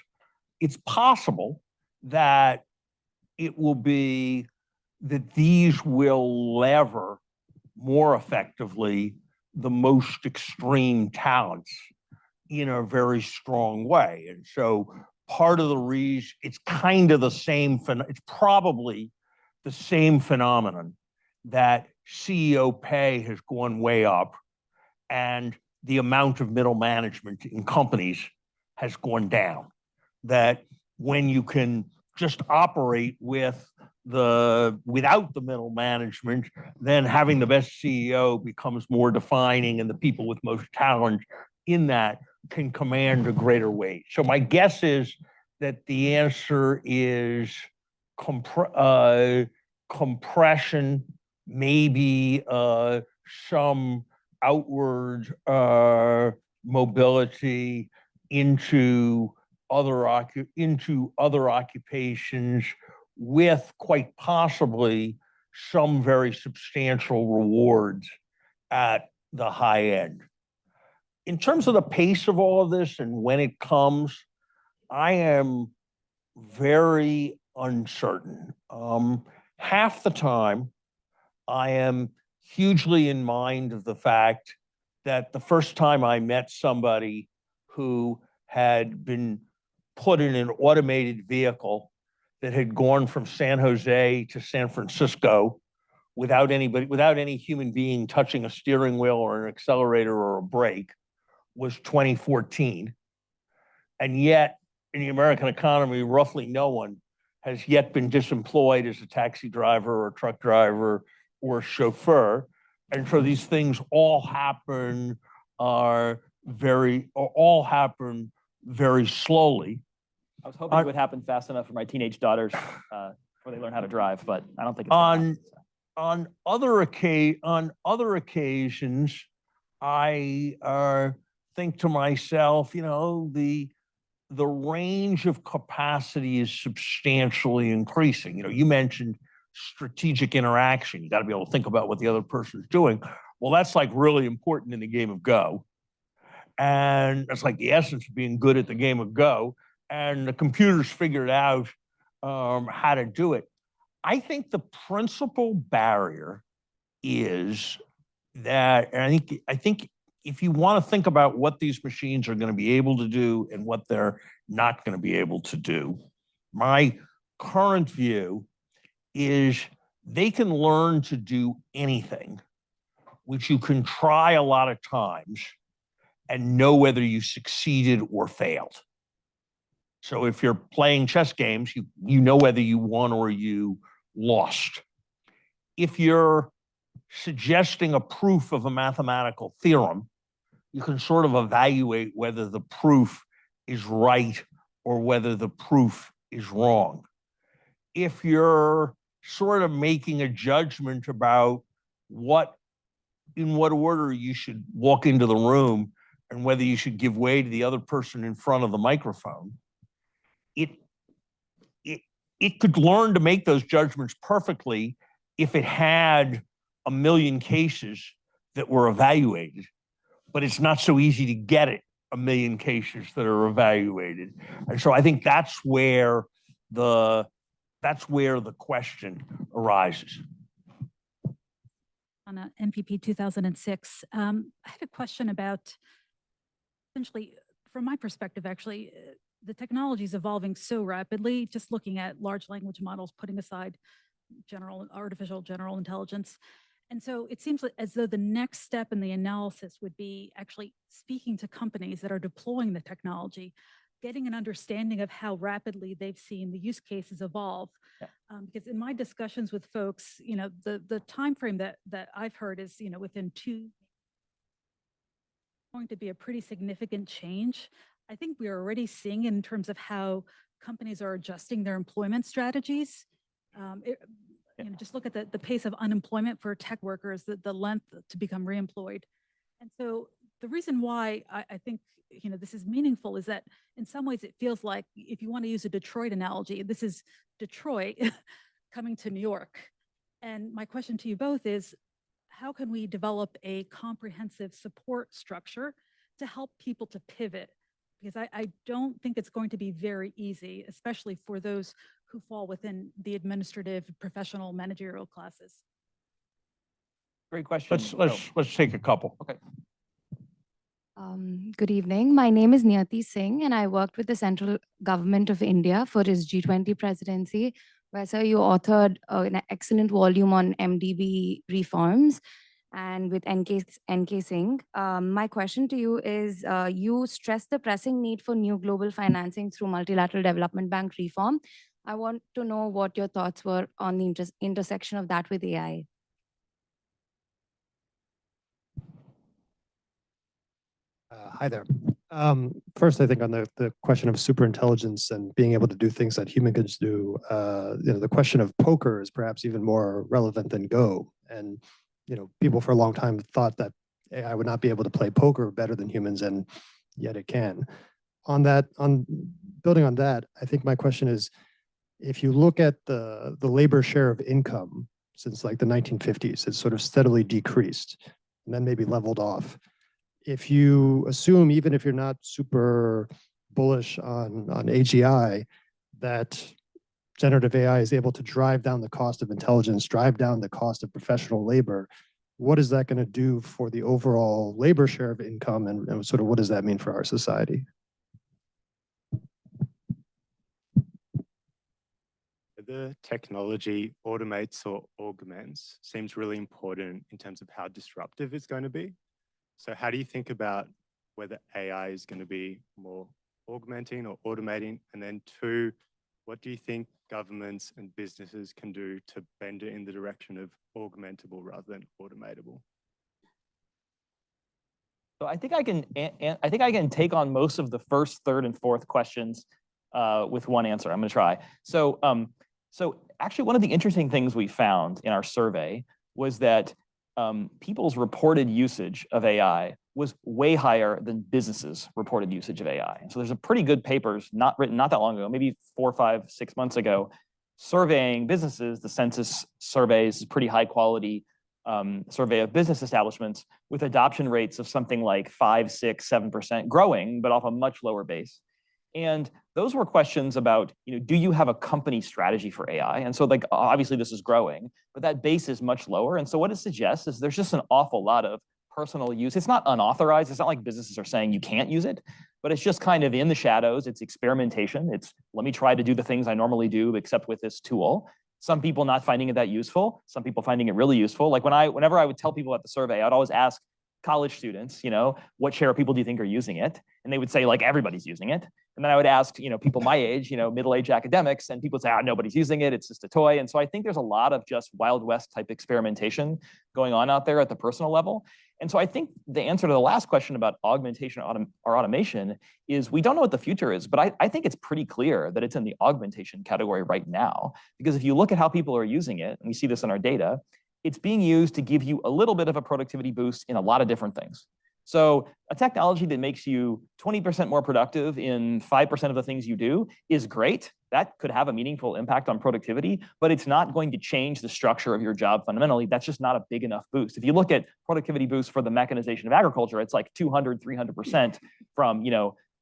It's possible that these will lever more effectively the most extreme talents in a very strong way. And so part of the reason, it's kind of the same, it's probably the same phenomenon, that CEO pay has gone way up and the amount of middle management in companies has gone down. That when you can just operate without the middle management, then having the best CEO becomes more defining, and the people with most talent in that can command a greater wage. So my guess is that the answer is compression, maybe some outward mobility into other occupations, with quite possibly some very substantial rewards at the high end. In terms of the pace of all of this and when it comes, I am very uncertain. Half the time, I am hugely in mind of the fact that the first time I met somebody who had been put in an automated vehicle that had gone from San Jose to San Francisco without any human being touching a steering wheel or an accelerator or a brake, was 2014. And yet, in the American economy, roughly no one has yet been disemployed as a taxi driver or truck driver or chauffeur. And so these things all happen very slowly. I was hoping it would happen fast enough for my teenage daughters before they learn how to drive, but I don't think it's gonna happen, so. On other occasions, I think to myself, the range of capacity is substantially increasing. You mentioned strategic interaction. You got to be able to think about what the other person is doing. Well, that's like really important in the game of Go. And that's like the essence of being good at the game of Go. And the computers figured out how to do it. I think the principal barrier is that, and I think if you want to think about what these machines are going to be able to do and what they're not going to be able to do, my current view is they can learn to do anything, which you can try a lot of times and know whether you succeeded or failed. So if you're playing chess games, you know whether you won or you lost. If you're suggesting a proof of a mathematical theorem, you can sort of evaluate whether the proof is right or whether the proof is wrong. If you're sort of making a judgment about in what order you should walk into the room and whether you should give way to the other person in front of the microphone, it could learn to make those judgments perfectly if it had a million cases that were evaluated, but it's not so easy to get it a million cases that are evaluated. And so I think that's where the question arises. On MPP 2006, I had a question about, essentially, from my perspective, actually, the technology is evolving so rapidly, just looking at large language models, putting aside artificial general intelligence. And so it seems as though the next step in the analysis would be actually speaking to companies that are deploying the technology, getting an understanding of how rapidly they've seen the use cases evolve. Yeah. Because in my discussions with folks, the time frame that I've heard is, within going to be a pretty significant change. I think we are already seeing in terms of how companies are adjusting their employment strategies. Just look at the pace of unemployment for tech workers, the length to become reemployed. And so the reason why I think this is meaningful is that in some ways it feels like, if you want to use a Detroit analogy, this is Detroit coming to New York. And my question to you both is, how can we develop a comprehensive support structure to help people to pivot? Because I don't think it's going to be very easy, especially for those who fall within the administrative, professional, managerial classes. Great question. Let's take a couple. Okay. Good evening. My name is Niyati Singh, and I worked with the central government of India for its G20 presidency where so you authored an excellent volume on MDB reforms and with NK Singh. My question to you is, you stress the pressing need for new global financing through multilateral development bank reform. I want to know what your thoughts were on the intersection of that with AI. Hi there. First, I think on the question of superintelligence and being able to do things that humans do, the question of poker is perhaps even more relevant than Go. And people for a long time thought that AI would not be able to play poker better than humans, and yet it can. On building on that, I think my question is, if you look at the labor share of income since like the 1950s, it's sort of steadily decreased and then maybe leveled off. If you assume, even if you're not super bullish on AGI, that generative AI is able to drive down the cost of intelligence, drive down the cost of professional labor, what is that going to do for the overall labor share of income, and sort of what does that mean for our society? Whether technology automates or augments seems really important in terms of how disruptive it's going to be. So how do you think about whether AI is going to be more augmenting or automating? And then two, what do you think governments and businesses can do to bend it in the direction of augmentable rather than automatable? So I think I can take on most of the first, third, and fourth questions with one answer. I'm going to try. So actually, one of the interesting things we found in our survey was that people's reported usage of AI was way higher than businesses' reported usage of AI. So there's a pretty good papers written not that long ago, maybe 4, 5, 6 months ago, surveying businesses. The census surveys is pretty high quality survey of business establishments with adoption rates of something like 5, 6, 7%, growing, but off a much lower base. And those were questions about, do you have a company strategy for AI? And so like, obviously this is growing, but that base is much lower. And so what it suggests is there's just an awful lot of personal use. It's not unauthorized. It's not like businesses are saying you can't use it, but it's just kind of in the shadows. It's experimentation. It's let me try to do the things I normally do, except with this tool. Some people not finding it that useful. Some people finding it really useful. Like whenever I would tell people about the survey, I'd always ask college students, what share of people do you think are using it? And they would say like everybody's using it. And then I would ask, people my age, middle-aged academics, and people would say, nobody's using it. It's just a toy. And so I think there's a lot of just Wild West type experimentation going on out there at the personal level. And so I think the answer to the last question about augmentation or automation is we don't know what the future is, but I think it's pretty clear that it's in the augmentation category right now. Because if you look at how people are using it, and we see this in our data, it's being used to give you a little bit of a productivity boost in a lot of different things. So a technology that makes you 20% more productive in 5% of the things you do is great. That could have a meaningful impact on productivity, but it's not going to change the structure of your job fundamentally. That's just not a big enough boost. If you look at productivity boosts for the mechanization of agriculture, it's like 200, 300% from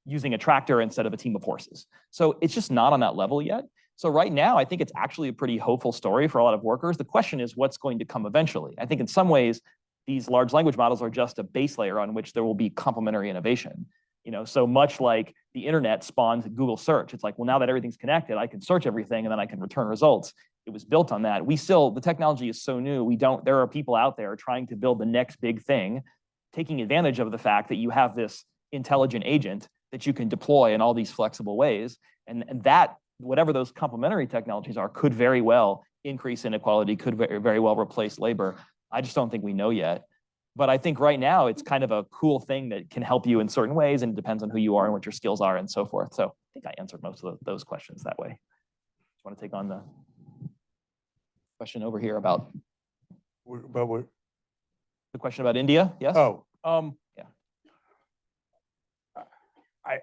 using a tractor instead of a team of horses. So it's just not on that level yet. So right now, I think it's actually a pretty hopeful story for a lot of workers. The question is what's going to come eventually. I think in some ways, these large language models are just a base layer on which there will be complementary innovation. So much like the internet spawned Google search. It's like, well, now that everything's connected, I can search everything and then I can return results. It was built on that. The technology is so new, there are people out there trying to build the next big thing, taking advantage of the fact that you have this intelligent agent that you can deploy in all these flexible ways. And that, whatever those complementary technologies are, could very well increase inequality, could very well replace labor. I just don't think we know yet. But I think right now it's kind of a cool thing that can help you in certain ways, and it depends on who you are and what your skills are and so forth. So I think I answered most of those questions that way. Just want to take on the question over here about the question about India. Yes? Yeah.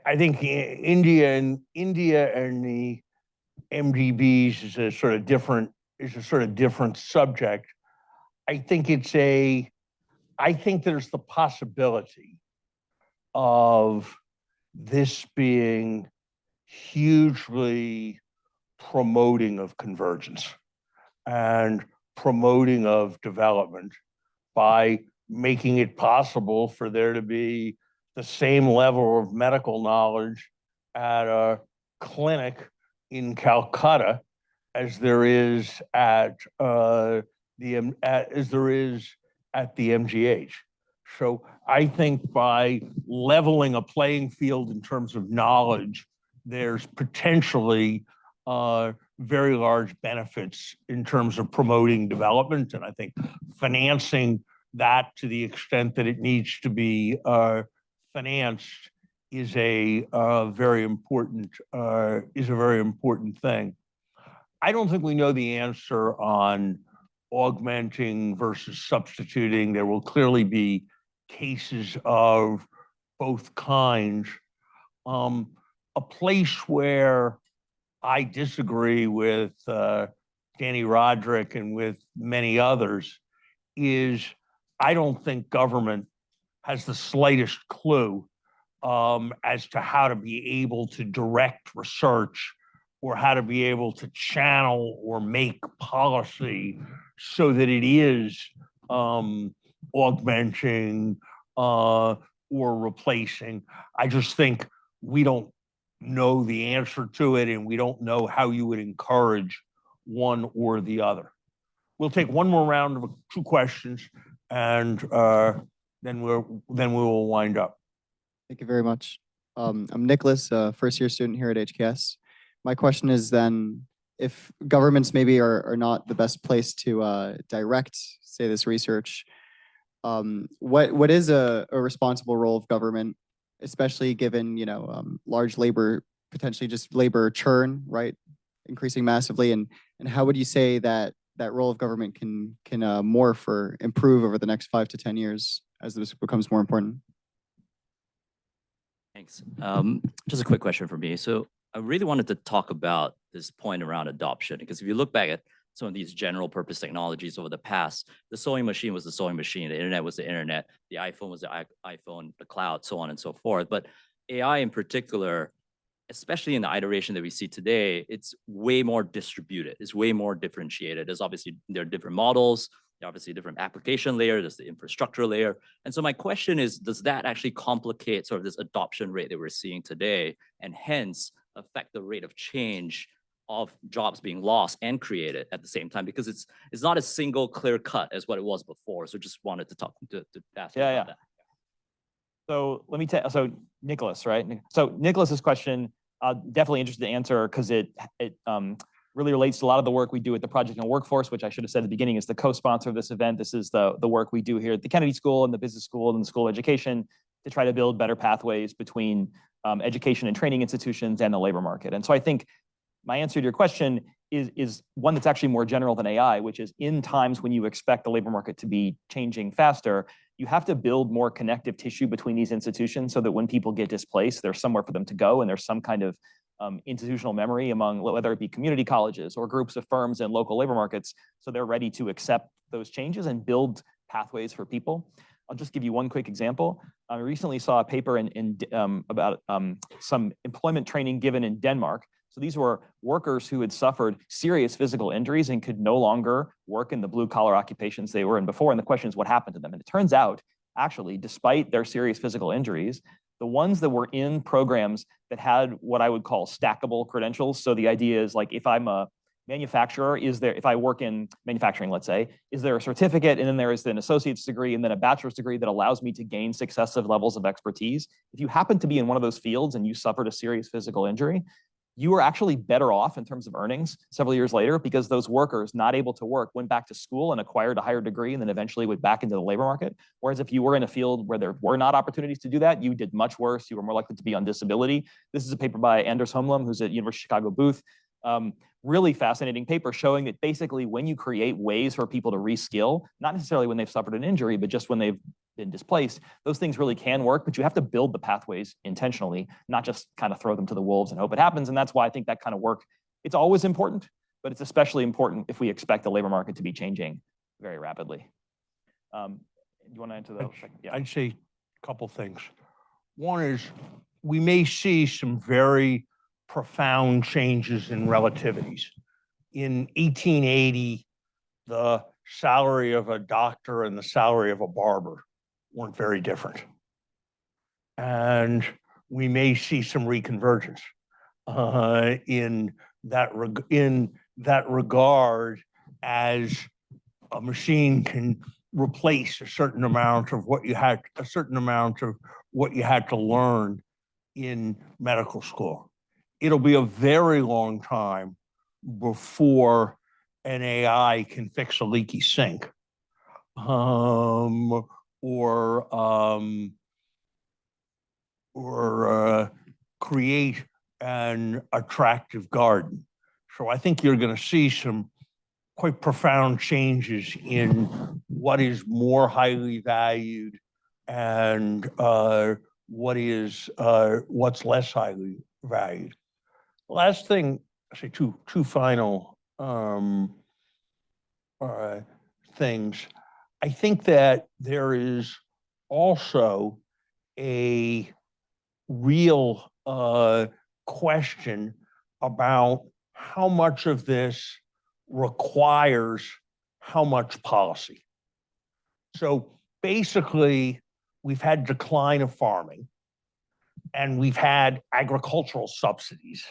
I think India and the MDBs is a sort of different subject. I think there's the possibility of this being hugely promoting of convergence and promoting of development by making it possible for there to be the same level of medical knowledge at a clinic in Calcutta as there is at as there is at the MGH. So I think by leveling a playing field in terms of knowledge, there's potentially very large benefits in terms of promoting development. And I think financing that to the extent that it needs to be financed is a very important thing. I don't think we know the answer on augmenting versus substituting. There will clearly be cases of both kinds. A place where I disagree with Danny Roderick and with many others is I don't think government has the slightest clue as to how to be able to direct research or how to be able to channel or make policy so that it is augmenting or replacing. I just think we don't know the answer to it, and we don't know how you would encourage one or the other. We'll take one more round of 2 questions, and then we will wind up. Thank you very much. I'm Nicholas, a first-year student here at HKS. My question is then, if governments maybe are not the best place to direct, say, this research, what is a responsible role of government, especially given large labor, potentially just labor churn, right, increasing massively, and how would you say that role of government can morph or improve over the next 5 to 10 years as this becomes more important? Thanks. Just a quick question for me. So I really wanted to talk about this point around adoption, because if you look back at some of these general purpose technologies over the past, the sewing machine was the sewing machine, the internet was the internet, the iPhone was the iPhone, the cloud, so on and so forth. But AI in particular, especially in the iteration that we see today, it's way more distributed, it's way more differentiated. There are different models, there are obviously different application layer, there's the infrastructure layer. And so my question is, does that actually complicate sort of this adoption rate that we're seeing today, and hence affect the rate of change of jobs being lost and created at the same time? Because it's not a single clear cut as what it was before. So just wanted to talk to ask you about that. So let me tell. So Nicholas, right? So Nicholas's question, definitely interested to answer, because it really relates to a lot of the work we do at the Project and Workforce, which I should have said at the beginning is the co-sponsor of this event. This is the work we do here at the Kennedy School and the Business School and the School of Education to try to build better pathways between education and training institutions and the labor market. And so I think my answer to your question is one that's actually more general than AI, which is in times when you expect the labor market to be changing faster, you have to build more connective tissue between these institutions so that when people get displaced, there's somewhere for them to go, and there's some kind of institutional memory among, whether it be community colleges or groups of firms and local labor markets, so they're ready to accept those changes and build pathways for people. I'll just give you one quick example. I recently saw a paper about some employment training given in Denmark. So these were workers who had suffered serious physical injuries and could no longer work in the blue collar occupations they were in before. And the question is, what happened to them? And it turns out, actually, despite their serious physical injuries, the ones that were in programs that had what I would call stackable credentials. So the idea is, like, if I'm a manufacturer, if I work in manufacturing, let's say, is there a certificate, and then there is an associate's degree and then a bachelor's degree that allows me to gain successive levels of expertise. If you happen to be in one of those fields and you suffered a serious physical injury, you are actually better off in terms of earnings several years later, because those workers not able to work went back to school and acquired a higher degree and then eventually went back into the labor market. Whereas if you were in a field where there were not opportunities to do that, you did much worse. You were more likely to be on disability. This is a paper by Anders Holmlund, who's at University of Chicago Booth. Really fascinating paper showing that basically when you create ways for people to reskill, not necessarily when they've suffered an injury, but just when they've been displaced, those things really can work, but you have to build the pathways intentionally, not just kind of throw them to the wolves and hope it happens. And that's why I think that kind of work, it's always important, but it's especially important if we expect the labor market to be changing very rapidly. You want to answer that? Yeah. I'd say a couple things. One is we may see some very profound changes in relativities. In 1880, the salary of a doctor and the salary of a barber weren't very different. And we may see some reconvergence in that regard as a machine can replace a certain amount of what you had to learn in medical school. It'll be a very long time before an AI can fix a leaky sink. Or create an attractive garden. So I think you're going to see some quite profound changes in what is more highly valued and what's less highly valued. Last thing, I say two final things. I think that there is also a real question about how much of this requires how much policy. So basically, we've had decline of farming and we've had agricultural subsidies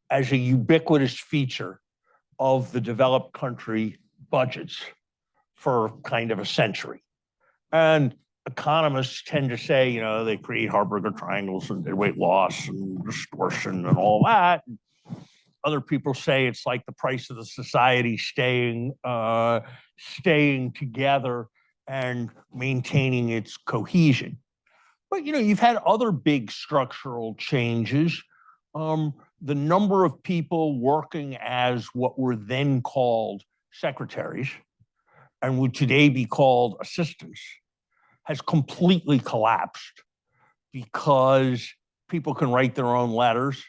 as a ubiquitous feature of the developed country budgets for kind of a century. And economists tend to say, they create Harburger triangles and weight loss and distortion and all that. Other people say it's like the price of the society staying together and maintaining its cohesion. But you've had other big structural changes. The number of people working as what were then called secretaries and would today be called assistants has completely collapsed because people can write their own letters,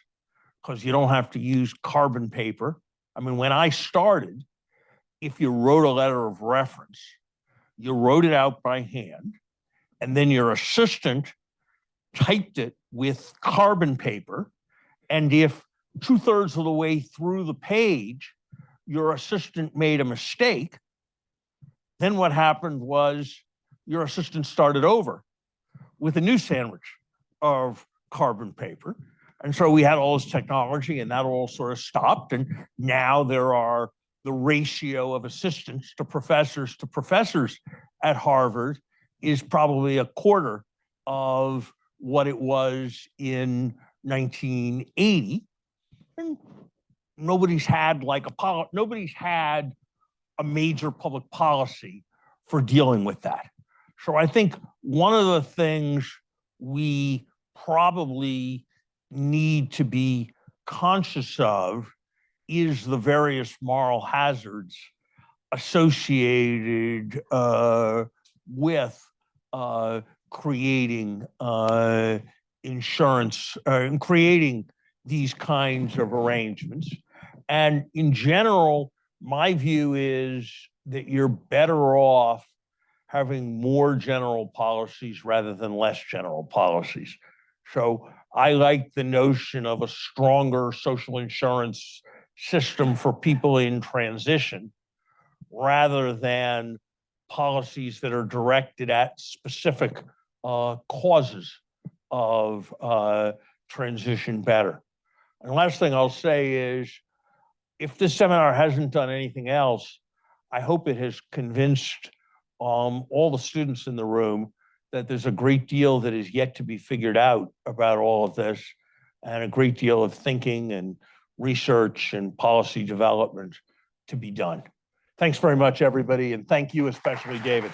because you don't have to use carbon paper. I mean, when I started, if you wrote a letter of reference, you wrote it out by hand, and then your assistant typed it with carbon paper. And if 2/3 of the way through the page, your assistant made a mistake, then what happened was your assistant started over with a new sandwich of carbon paper. And so we had all this technology and that all sort of stopped. And now there are the ratio of assistants to professors at Harvard is probably a quarter of what it was in 1980. And nobody's had a major public policy for dealing with that. So I think one of the things we probably need to be conscious of is the various moral hazards associated with creating insurance and creating these kinds of arrangements. And in general, my view is that you're better off having more general policies rather than less general policies. So I like the notion of a stronger social insurance system for people in transition rather than policies that are directed at specific causes of transition better. And the last thing I'll say is, if this seminar hasn't done anything else, I hope it has convinced all the students in the room that there's a great deal that is yet to be figured out about all of this, and a great deal of thinking and research and policy development to be done. Thanks very much, everybody, and thank you especially, David.